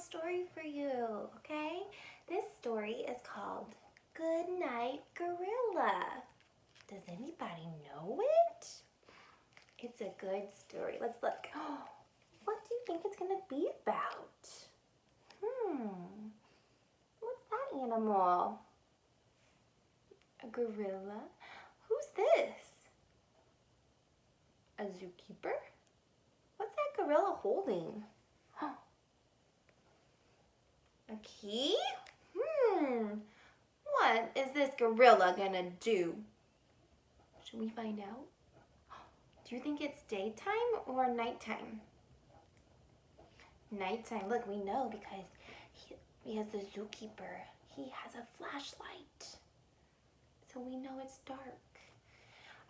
story for you, okay? This story is called Goodnight Gorilla. Does anybody know it? It's a good story. Let's look. What do you think it's going to be about? What's that animal? A gorilla? Who's this? A zookeeper? What's that gorilla holding? A key? What is this gorilla gonna do? Should we find out? Do you think it's daytime or nighttime? Nighttime. Look, we know because he has the zookeeper. He has a flashlight. So we know it's dark.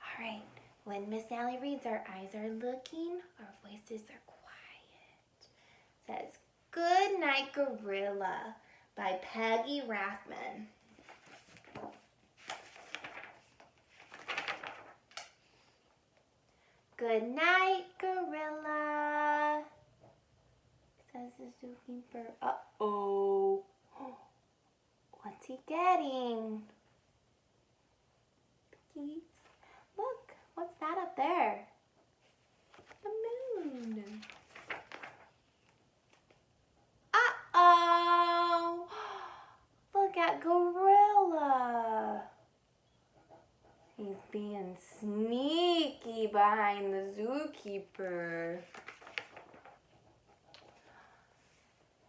All right. When Miss Sally reads, our eyes are looking, our voices are quiet. It says, Goodnight Gorilla by Peggy Rathman. Good night, gorilla, says the zookeeper. Uh-oh. What's he getting? Cookies. Look, what's that up there? The moon. Uh-oh. Look at Gorilla. He's being sneaky behind the zookeeper.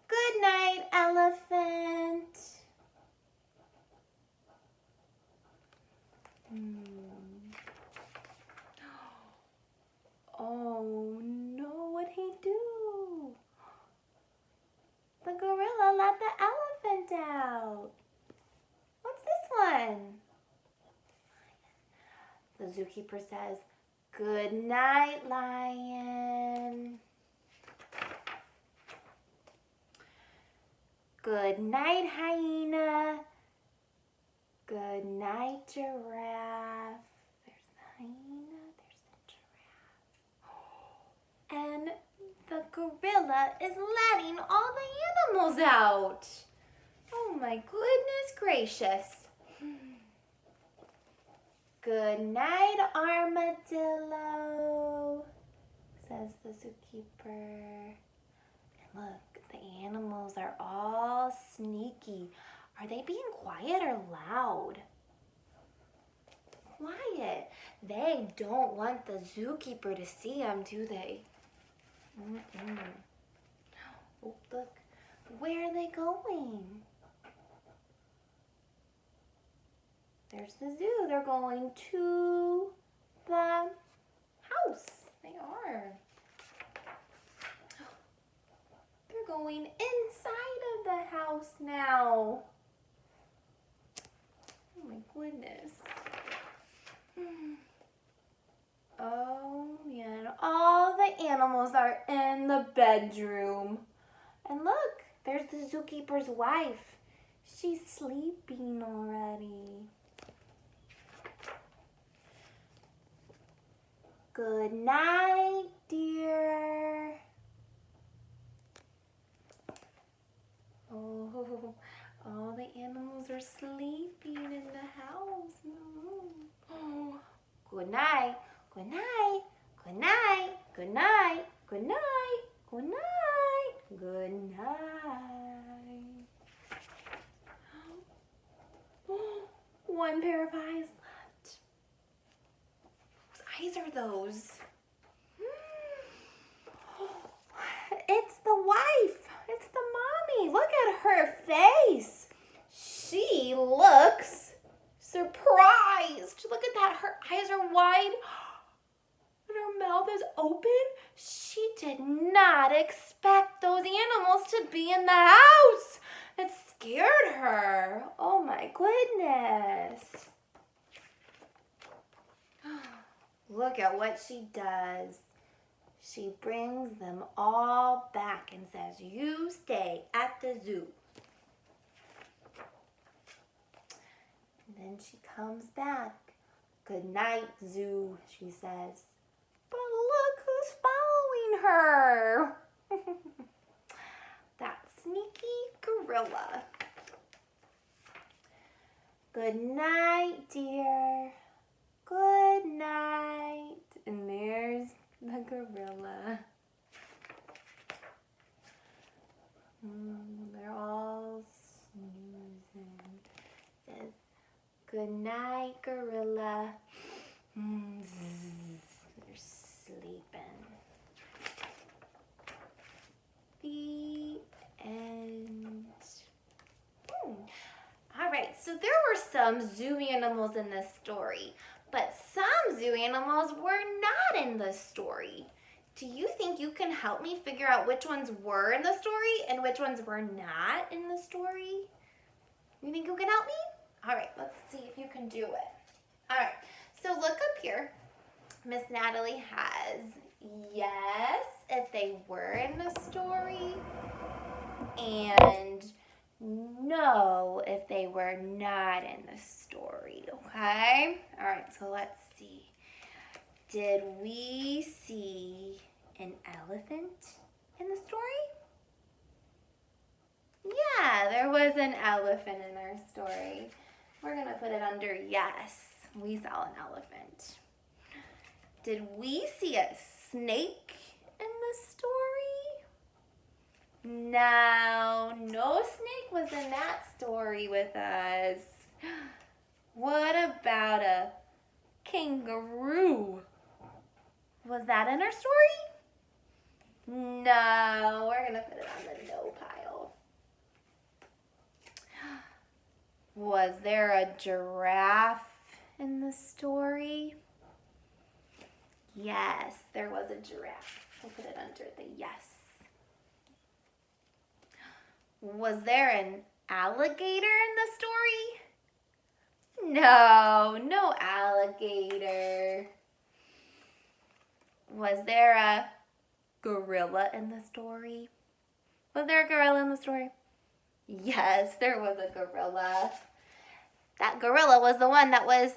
Good night, elephant. Oh no, what'd he do? The gorilla let the elephant out. What's this one? The zookeeper says, Good night, lion. Good night, hyena. Good night, giraffe. There's the hyena, there's the giraffe. And the gorilla is letting all the animals out. Oh my goodness gracious. Good night, armadillo, says the zookeeper. And look, the animals are all sneaky. Are they being quiet or loud? Quiet. They don't want the zookeeper to see them, do they? Oh, look. Where are they going? There's the zoo. They're going to the house. They are. They're going inside of the house now. Oh my goodness. Oh man, all the animals are in the bedroom. And look, there's the zookeeper's wife. She's sleeping already. Good night, dear. Oh, all the animals are sleeping in the house. Oh, good night, good night, good night, good night, good night, good night, good night. One pair of eyes left. Whose eyes are those? It's the wife. It's the mommy. Look at her face. She looks surprised. Look at that. Her eyes are wide and her mouth is open. She did not expect those animals to be in the house. It scared her. Oh my goodness. Look at what she does. She brings them all back and says, you stay at the zoo. And then she comes back. Good night, zoo, she says. But look who's following her. That's sneaky gorilla. Good night, dear. Good night. And there's the gorilla. They're all snoozing. It says, good night, gorilla. They're sleeping. The end. All right, so there were some zoo animals in this story, but some zoo animals were not in the story. Do you think you can help me figure out which ones were in the story and which ones were not in the story? You think you can help me? All right, let's see if you can do it. All right, so look up here. Miss Natalie has yes, if they were in the story, and no, if they were not in the story, okay? All right, so let's see. Did we see an elephant in the story? Yeah, there was an elephant in our story. We're going to put it under yes. We saw an elephant. Did we see a snake in the story? No, no snake was in that story with us. What about a kangaroo? Was that in our story? No, we're going to put it on the no pile. Was there a giraffe in the story? Yes, there was a giraffe. We'll put it under the yes. Was there an alligator in the story? No, no alligator. Was there a gorilla in the story? Was there a gorilla in the story? Yes, there was a gorilla. That gorilla was the one that was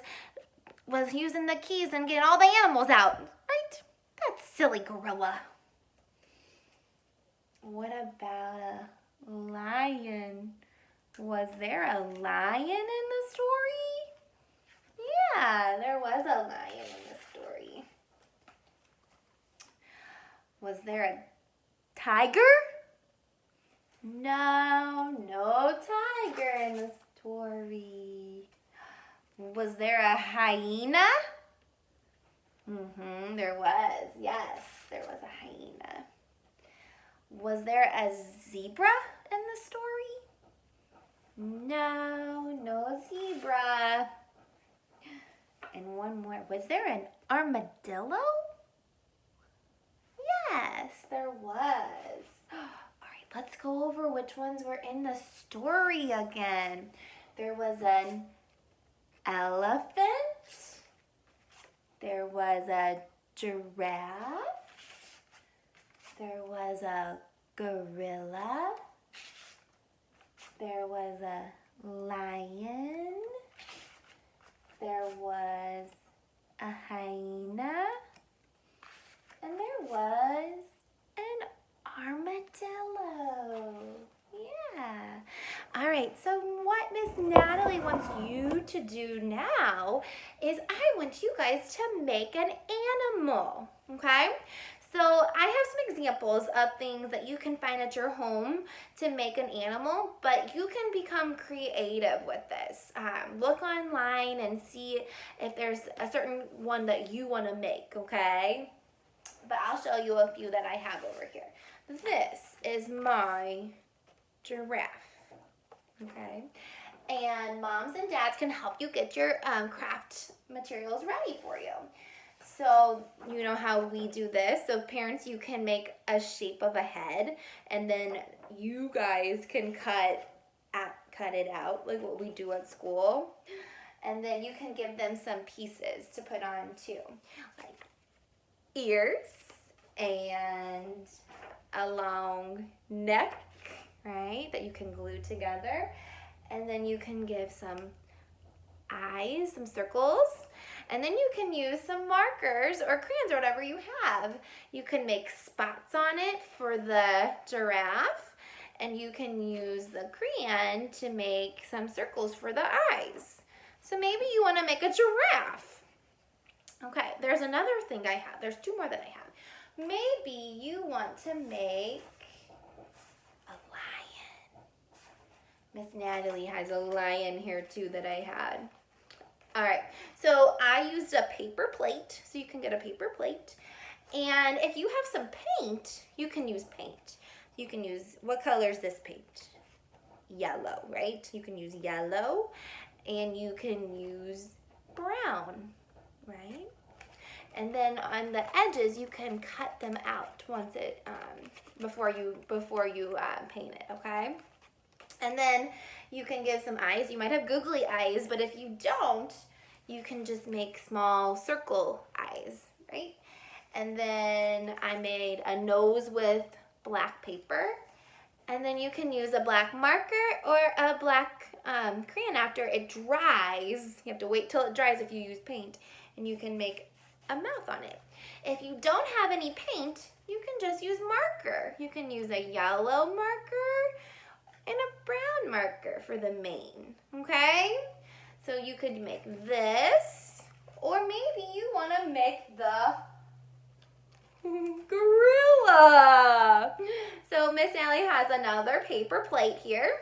using the keys and getting all the animals out, right? That silly gorilla. What about a lion? Was there a lion in the story? Yeah, there was a lion in the story. Was there a tiger? No, no tiger in the story. Was there a hyena? There was. Yes, there was a hyena. Was there a zebra in the story? No, no zebra. And one more. Was there an armadillo? Yes, there was. All right, let's go over which ones were in the story again. There was an elephant. There was a giraffe. There was a gorilla. There was a lion. There was a hyena. And there was an armadillo. Yeah. All right, so what Miss Natalie wants you to do now is I want you guys to make an animal, okay? So I have some examples of things that you can find at your home to make an animal, but you can become creative with this. Look online and see if there's a certain one that you want to make, okay? But I'll show you a few that I have over here. This is my giraffe, okay? And moms and dads can help you get your craft materials ready for you. So you know how we do this. So parents, you can make a shape of a head, and then you guys can cut it out like what we do at school. And then you can give them some pieces to put on too, like ears and a long neck, right, that you can glue together. And then you can give some eyes, some circles. And then you can use some markers or crayons or whatever you have. You can make spots on it for the giraffe. and you can use the crayon to make some circles for the eyes. So maybe you want to make a giraffe. Okay, there's another thing I have. There's two more that I have. Maybe you want to make a lion. Miss Natalie has a lion here too that I had. All right, so I used a paper plate, so you can get a paper plate. And if you have some paint, you can use paint. You can use, what color is this paint? Yellow, right? You can use yellow, and you can use brown, right? And then on the edges, you can cut them out once it, before you paint it, okay? And then you can give some eyes. You might have googly eyes, but if you don't, you can just make small circle eyes, right? And then I made a nose with black paper. And then you can use a black marker or a black crayon after it dries. You have to wait till it dries if you use paint. And you can make a mouth on it. If you don't have any paint, you can just use marker. You can use a yellow marker and a brown marker for the mane, okay? So you could make this, or maybe you want to make the gorilla. So Miss Natalie has another paper plate here,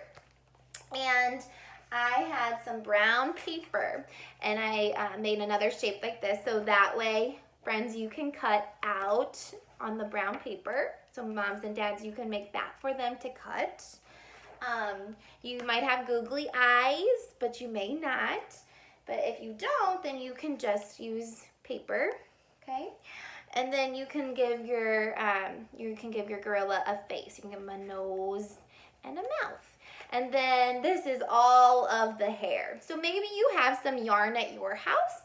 and I had some brown paper, and I made another shape like this, so that way, friends, you can cut out on the brown paper. So moms and dads, you can make that for them to cut. You might have googly eyes, but you may not. But if you don't, then you can just use paper, okay? And then you can give your gorilla a face. You can give him a nose and a mouth. And then this is all of the hair. So maybe you have some yarn at your house,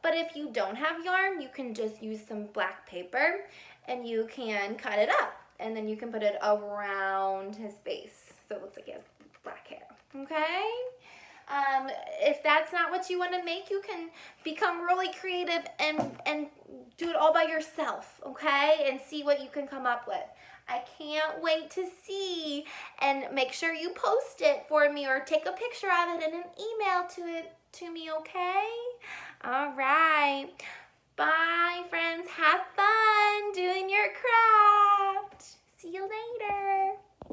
but if you don't have yarn, you can just use some black paper and you can cut it up. And then you can put it around his face, so it looks like he has black hair, okay? If that's not what you want to make, you can become really creative and do it all by yourself, okay? And see what you can come up with. I can't wait to see, and make sure you post it for me or take a picture of it and an email to me, okay? All right. Bye, friends. Have fun doing your craft. See you later.